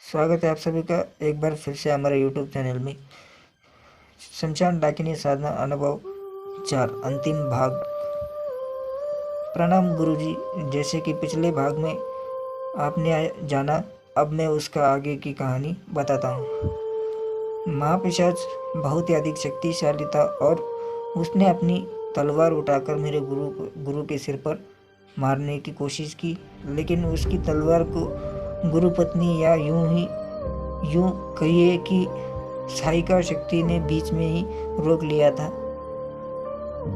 स्वागत है आप सभी का एक बार फिर से हमारे यूट्यूब चैनल में। शमशान डाकिनी साधना अनुभव 4 अंतिम भाग। प्रणाम गुरुजी। जैसे कि पिछले भाग में आपने जाना, अब मैं उसका आगे की कहानी बताता हूँ। महापिशाच बहुत ही अधिक शक्तिशाली था और उसने अपनी तलवार उठाकर मेरे गुरु के सिर पर मारने की कोशिश की, लेकिन उसकी तलवार को गुरु पत्नी या यूं कहिए कि सहायिका शक्ति ने बीच में ही रोक लिया था।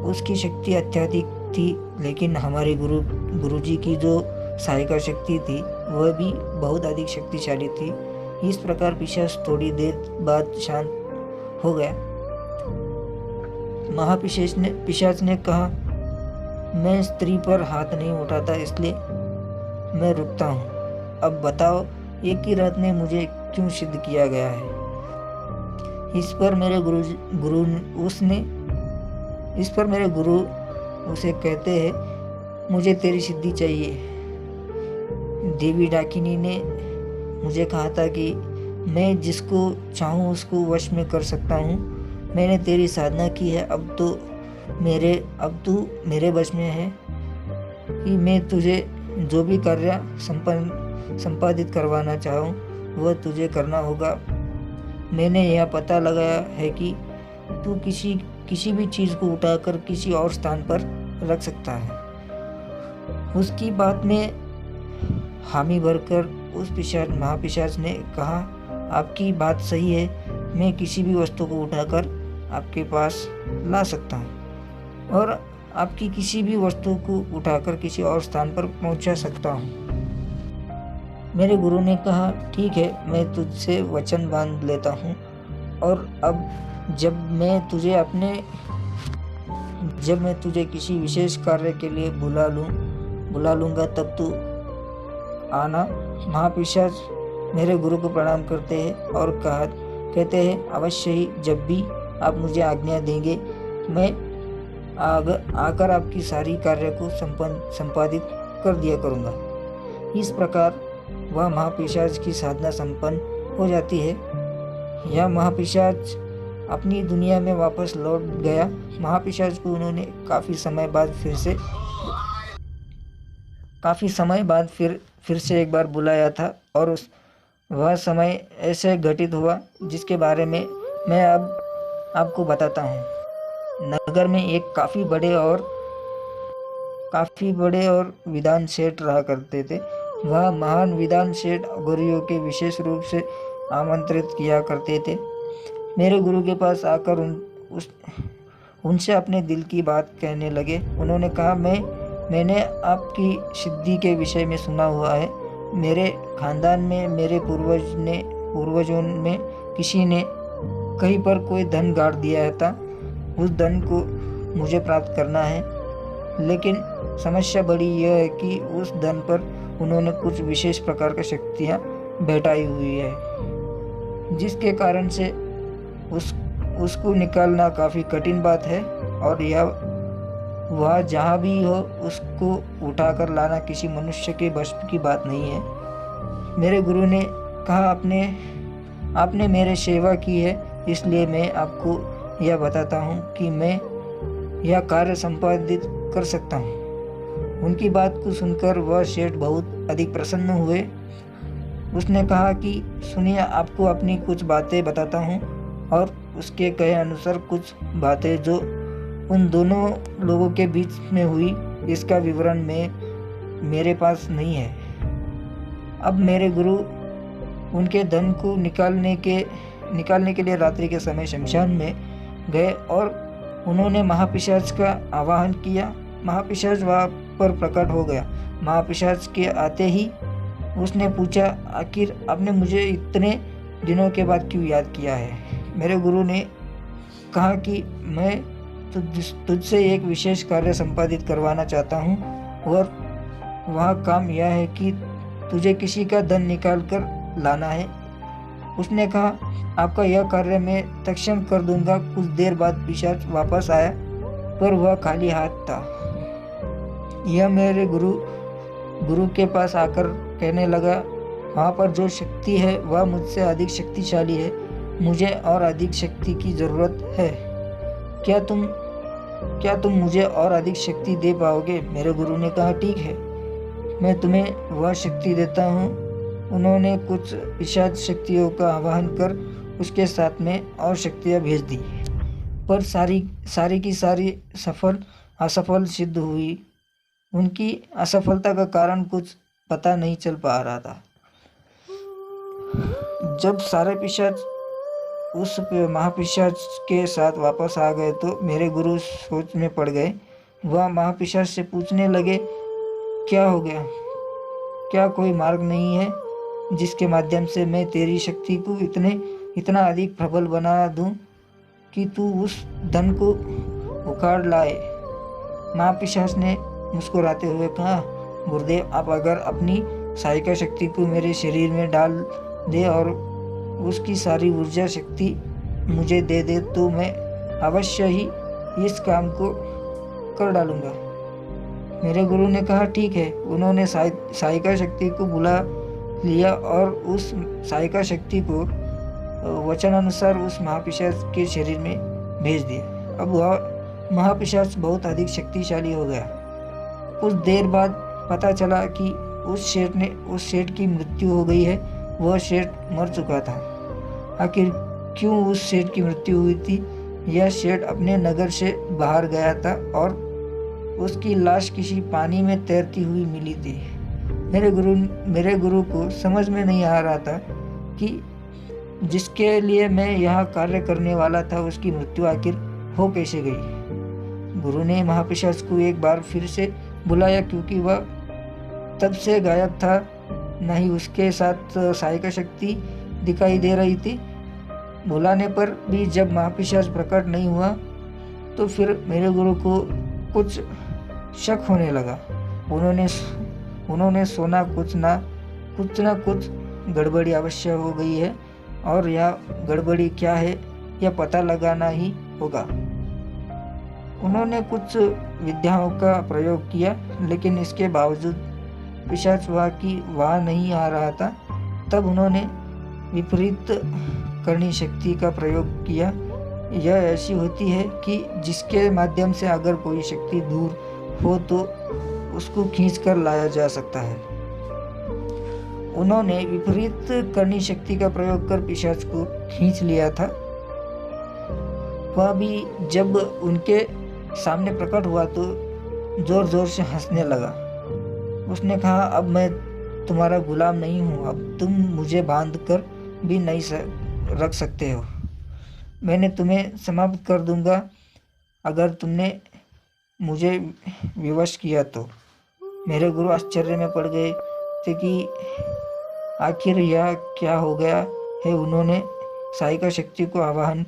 उसकी शक्ति अत्यधिक थी, लेकिन हमारे गुरुजी की जो सहायिका शक्ति थी वह भी बहुत अधिक शक्तिशाली थी। इस प्रकार पिशाच थोड़ी देर बाद शांत हो गया। पिशाच ने कहा, मैं स्त्री पर हाथ नहीं उठाता, इसलिए मैं रुकता हूँ। अब बताओ, एक ही रात में मुझे क्यों सिद्ध किया गया है? इस पर मेरे गुरु उसे कहते हैं, मुझे तेरी सिद्धि चाहिए। देवी डाकिनी ने मुझे कहा था कि मैं जिसको चाहूँ उसको वश में कर सकता हूँ। मैंने तेरी साधना की है, अब तू मेरे वश में है कि मैं तुझे जो भी कार्य संपादित करवाना चाहूँ वह तुझे करना होगा। मैंने यह पता लगाया है कि तू किसी भी चीज़ को उठाकर किसी और स्थान पर रख सकता है। उसकी बात में हामी भरकर उस महापिशाच ने कहा, आपकी बात सही है, मैं किसी भी वस्तु को उठाकर आपके पास ला सकता हूँ और आपकी किसी भी वस्तु को उठाकर किसी और स्थान पर पहुँचा सकता हूँ। मेरे गुरु ने कहा, ठीक है, मैं तुझसे वचन बांध लेता हूँ और अब जब मैं तुझे किसी विशेष कार्य के लिए बुला लूँगा तब तू आना। महापिशाच मेरे गुरु को प्रणाम करते हैं और कहते हैं, अवश्य ही, जब भी आप मुझे आज्ञा देंगे मैं आकर आपकी सारी कार्य को संपादित कर दिया करूँगा। इस प्रकार वह महापिशाच की साधना संपन्न हो जाती है। यह महापिशाच अपनी दुनिया में वापस लौट गया। महापिशाच को उन्होंने काफ़ी समय बाद फिर से एक बार बुलाया था और वह समय ऐसे घटित हुआ जिसके बारे में मैं अब आपको बताता हूँ। नगर में एक काफ़ी बड़े और विद्वान सेठ रहा करते थे। वह महान विद्वान सेठ गुरुओं के विशेष रूप से आमंत्रित किया करते थे। मेरे गुरु के पास आकर उनसे अपने दिल की बात कहने लगे। उन्होंने कहा, मैंने आपकी सिद्धि के विषय में सुना हुआ है। मेरे खानदान में मेरे पूर्वजों में किसी ने कहीं पर कोई धन गाड़ दिया था। उस धन को मुझे प्राप्त करना है, लेकिन समस्या बड़ी यह है कि उस धन पर उन्होंने कुछ विशेष प्रकार की शक्तियाँ बैठाई हुई है, जिसके कारण से उसको निकालना काफ़ी कठिन बात है और वह जहाँ भी हो उसको उठाकर लाना किसी मनुष्य के बस की बात नहीं है। मेरे गुरु ने कहा, आपने मेरे सेवा की है, इसलिए मैं आपको यह बताता हूँ कि मैं यह कार्य संपादित कर सकता हूँ। उनकी बात को सुनकर वह सेठ बहुत अधिक प्रसन्न हुए। उसने कहा कि सुनिए, आपको अपनी कुछ बातें बताता हूँ और उसके कहे अनुसार कुछ बातें जो उन दोनों लोगों के बीच में हुई, इसका विवरण मेरे पास नहीं है। अब मेरे गुरु उनके धन को निकालने के लिए रात्रि के समय शमशान में गए और उन्होंने महापिशाच का आवाहन किया। महापिशाच वहाँ पर प्रकट हो गया। महापिशाच के आते ही उसने पूछा, आखिर आपने मुझे इतने दिनों के बाद क्यों याद किया है? मेरे गुरु ने कहा कि मैं तुझसे एक विशेष कार्य संपादित करवाना चाहता हूँ और वह काम यह है कि तुझे किसी का धन निकाल कर लाना है। उसने कहा, आपका यह कार्य मैं तत्क्षण कर दूंगा। कुछ देर बाद पिशाच वापस आया, पर वह खाली हाथ था। यह मेरे गुरु के पास आकर कहने लगा, वहाँ पर जो शक्ति है वह मुझसे अधिक शक्तिशाली है। मुझे और अधिक शक्ति की ज़रूरत है। क्या तुम मुझे और अधिक शक्ति दे पाओगे? मेरे गुरु ने कहा, ठीक है, मैं तुम्हें वह शक्ति देता हूँ। उन्होंने कुछ पिशाच शक्तियों का आवाहन कर उसके साथ में और शक्तियाँ भेज दी, पर सारी की सारी असफल सिद्ध हुई। उनकी असफलता का कारण कुछ पता नहीं चल पा रहा था। जब सारे पिशाच उस महापिशाच के साथ वापस आ गए तो मेरे गुरु सोच में पड़ गए। वह महापिशाच से पूछने लगे, क्या हो गया? क्या कोई मार्ग नहीं है जिसके माध्यम से मैं तेरी शक्ति को इतना अधिक प्रबल बना दूं कि तू उस धन को उखाड़ लाए? महापिशाच ने मुस्कुराते हुए कहा, गुरुदेव, आप अगर अपनी सहायिका शक्ति को मेरे शरीर में डाल दे और उसकी सारी ऊर्जा शक्ति मुझे दे दे तो मैं अवश्य ही इस काम को कर डालूंगा। मेरे गुरु ने कहा, ठीक है। उन्होंने सहायिका शक्ति को बुला लिया और उस सहायिका शक्ति को वचनानुसार उस महापिशाच के शरीर में भेज दिया। अब वह महापिशाच बहुत अधिक शक्तिशाली हो गया। कुछ देर बाद पता चला कि उस शेठ की मृत्यु हो गई है। वह शेठ मर चुका था। आखिर क्यों उस शेठ की मृत्यु हुई थी? यह शेठ अपने नगर से बाहर गया था और उसकी लाश किसी पानी में तैरती हुई मिली थी। मेरे गुरु को समझ में नहीं आ रहा था कि जिसके लिए मैं यहाँ कार्य करने वाला था उसकी मृत्यु आखिर हो कैसे गई। गुरु ने महापिशाच को एक बार फिर से बुलाया, क्योंकि वह तब से गायब था, न ही उसके साथ सहायिका शक्ति दिखाई दे रही थी। बुलाने पर भी जब महापिशाच प्रकट नहीं हुआ तो फिर मेरे गुरु को कुछ शक होने लगा। उन्होंने सोना कुछ ना कुछ गड़बड़ी अवश्य हो गई है और यह गड़बड़ी क्या है यह पता लगाना ही होगा। उन्होंने कुछ विद्याओं का प्रयोग किया, लेकिन इसके बावजूद पिशाच वहाँ नहीं आ रहा था। तब उन्होंने विपरीत करनी शक्ति का प्रयोग किया। यह ऐसी होती है कि जिसके माध्यम से अगर कोई शक्ति दूर हो तो उसको खींच कर लाया जा सकता है। उन्होंने विपरीत करनी शक्ति का प्रयोग कर पिशाच को खींच लिया था। वह भी जब उनके सामने प्रकट हुआ तो जोर जोर से हंसने लगा। उसने कहा, अब मैं तुम्हारा गुलाम नहीं हूँ, अब तुम मुझे बांध कर भी नहीं रख सकते हो। मैंने तुम्हें समाप्त कर दूंगा अगर तुमने मुझे विवश किया तो। मेरे गुरु आश्चर्य में पड़ गए थे कि आखिर यह क्या हो गया है। उन्होंने सहायिका शक्ति को आवाहन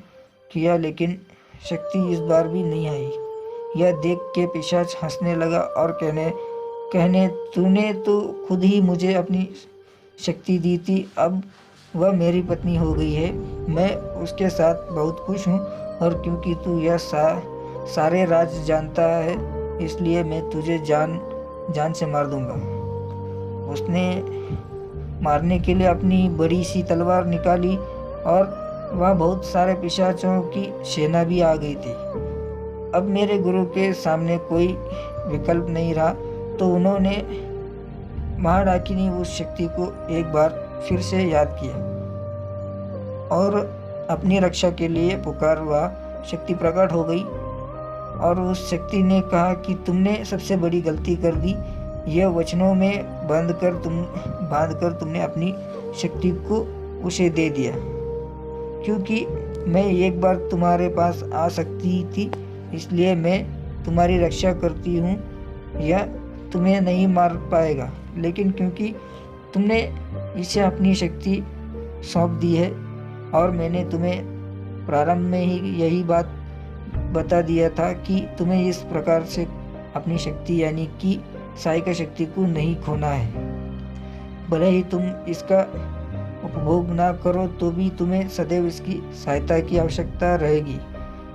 किया, लेकिन शक्ति इस बार भी नहीं आई। यह देख के पिशाच हंसने लगा और कहने तूने तो खुद ही मुझे अपनी शक्ति दी थी, अब वह मेरी पत्नी हो गई है। मैं उसके साथ बहुत खुश हूँ और क्योंकि तू यह सारे राज जानता है इसलिए मैं तुझे जान से मार दूंगा। उसने मारने के लिए अपनी बड़ी सी तलवार निकाली और वह बहुत सारे पिशाचों की सेना भी आ गई थी। अब मेरे गुरु के सामने कोई विकल्प नहीं रहा तो उन्होंने महाडाकिनी उस शक्ति को एक बार फिर से याद किया और अपनी रक्षा के लिए पुकार। वह शक्ति प्रकट हो गई और उस शक्ति ने कहा कि तुमने सबसे बड़ी गलती कर दी। यह वचनों में बांध कर तुमने अपनी शक्ति को उसे दे दिया। क्योंकि मैं एक बार तुम्हारे पास आ सकती थी इसलिए मैं तुम्हारी रक्षा करती हूँ। यह तुम्हें नहीं मार पाएगा, लेकिन क्योंकि तुमने इसे अपनी शक्ति सौंप दी है और मैंने तुम्हें प्रारंभ में ही यही बात बता दिया था कि तुम्हें इस प्रकार से अपनी शक्ति यानी कि सहायिका शक्ति को नहीं खोना है। भले ही तुम इसका उपभोग ना करो तो भी तुम्हें सदैव इसकी सहायता की आवश्यकता रहेगी।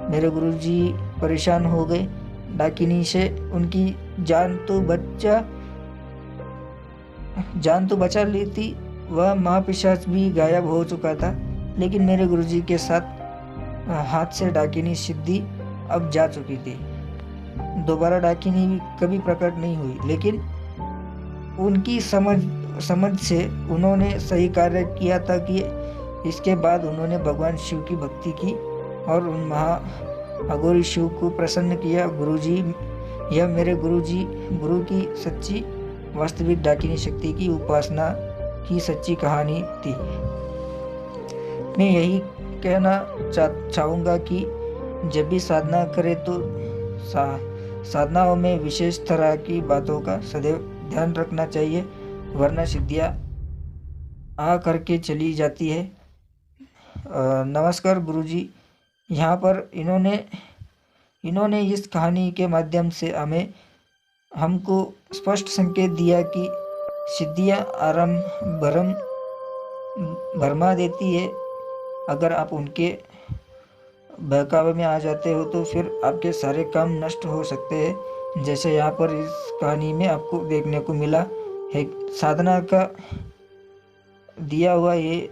मेरे गुरुजी परेशान हो गए। डाकिनी से उनकी जान तो बचा ली थी, वह महापिशाच भी गायब हो चुका था, लेकिन मेरे गुरुजी के साथ हाथ से डाकिनी सिद्धि अब जा चुकी थी। दोबारा डाकिनी कभी प्रकट नहीं हुई, लेकिन उनकी समझ से उन्होंने सही कार्य किया था कि इसके बाद उन्होंने भगवान शिव की भक्ति की और उन अघोरी शिव को प्रसन्न किया। गुरुजी, यह मेरे गुरु की सच्ची वास्तविक डाकिनी शक्ति की उपासना की सच्ची कहानी थी। मैं यही कहना चाहूँगा कि जब भी साधना करें तो साधनाओं में विशेष तरह की बातों का सदैव ध्यान रखना चाहिए, वरना सिद्धियाँ आ करके चली जाती है। नमस्कार गुरुजी, यहाँ पर इन्होंने इस कहानी के माध्यम से हमको स्पष्ट संकेत दिया कि सिद्धियाँ आरंभ भरमा देती है। अगर आप उनके बहकावे में आ जाते हो तो फिर आपके सारे काम नष्ट हो सकते हैं, जैसे यहाँ पर इस कहानी में आपको देखने को मिला है। साधना का दिया हुआ ये